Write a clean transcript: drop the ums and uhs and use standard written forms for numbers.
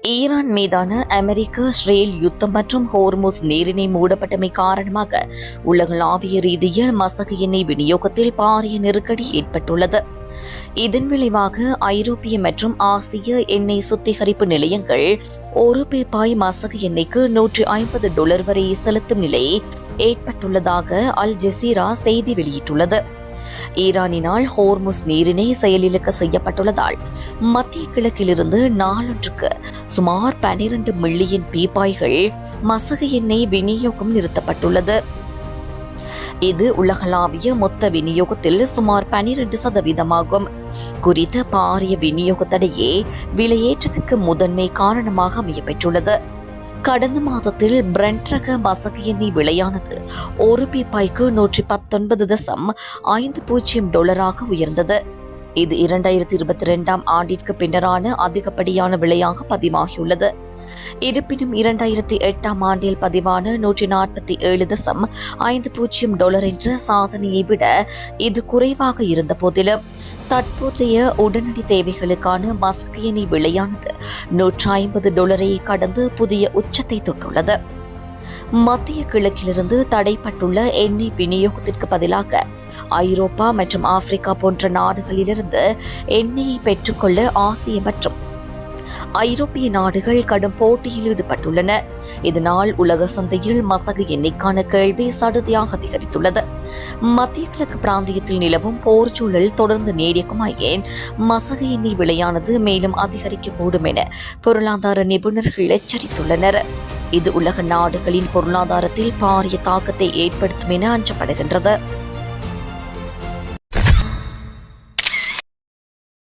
Iran மீதான அமெரிக்க Israel யுத்தம் மற்றும் ஹோர்முஸ் நீரிணை மூடப்பட்டமை காரணமாக உலகளாவிய ரீதியில் மசகு எண்ணெய் விநியோகத்தில் பாரிய நெருக்கடி ஏற்பட்டுள்ளது. இதன் விளைவாக ஐரோப்பிய மற்றும் ஆசிய எண்ணெய் சுத்திகரிப்பு நிலையங்கள் ஒரு பீப்பாய் மசகு எண்ணெய்க்கு $150 வரை செலுத்தும் நிலை ஏற்பட்டுள்ளதாக அல் ஜசீரா செய்தி வெளியிட்டுள்ளது. ஈரானினால் ஹோர்முஸ் நீரிணை செயலிழக்க செய்யப்பட்டுள்ளதால் மத்திய கிழக்கிலிருந்து நாளொன்றுக்கு சுமார் 12 மில்லியன் பீப்பாய்கள் மசகு எண்ணெய் விநியோகம் நிறுத்தப்பட்டுள்ளது. இது உலகளாவிய மொத்த விநியோகத்தில் சுமார் 12% குறித்த பாரிய விநியோக தடையே விலையேற்றத்திற்கு முதன்மை காரணமாக அமையப்பெற்றுள்ளது. கடந்த மாதத்தில் பிரெண்ட் ரக மசகு எண்ணெய் விலையானது ஒரு பீப்பாய்க்கு $119.50 உயர்ந்தது. இது 2022 ஆண்டிற்கு பின்னரான அதிகப்படியான விலையாக பதிவாகியுள்ளது. இருப்பினும் 2008 ஆண்டில் பதிவான $147.50 என்ற சாதனையை விட இது குறைவாக இருந்த போதிலும் தற்போதைய உடனடி தேவைகளுக்கான மசகு எண்ணெய் விலையானது $150 கடந்து புதிய உச்சத்தை தொட்டுள்ளது. மத்திய கிழக்கிலிருந்து தடைப்பட்டுள்ள எண்ணெய் விநியோகத்திற்கு பதிலாக ஐரோப்பா மற்றும் ஆப்பிரிக்கா போன்ற நாடுகளிலிருந்து எண்ணெயை பெற்றுக்கொள்ள ஆசிய மற்றும் ஐரோப்பிய நாடுகள் கடும் போட்டியில் ஈடுபட்டுள்ளன. இதனால் உலக சந்தையில் மசகு எண்ணெய்க்கான கேள்வி சடுதியாக அதிகரித்துள்ளது. மத்திய கிழக்கு பிராந்தியத்தில் நிலவும் போர் சூழல் தொடர்ந்து நீடிக்குமாயின் மசகு எண்ணெய் விலையானது மேலும் அதிகரிக்கக்கூடும் என பொருளாதார நிபுணர்கள் எச்சரித்துள்ளனர். இது உலக நாடுகளின் பொருளாதாரத்தில் பாரிய தாக்கத்தை ஏற்படுத்தும் என அஞ்சப்படுகின்றது.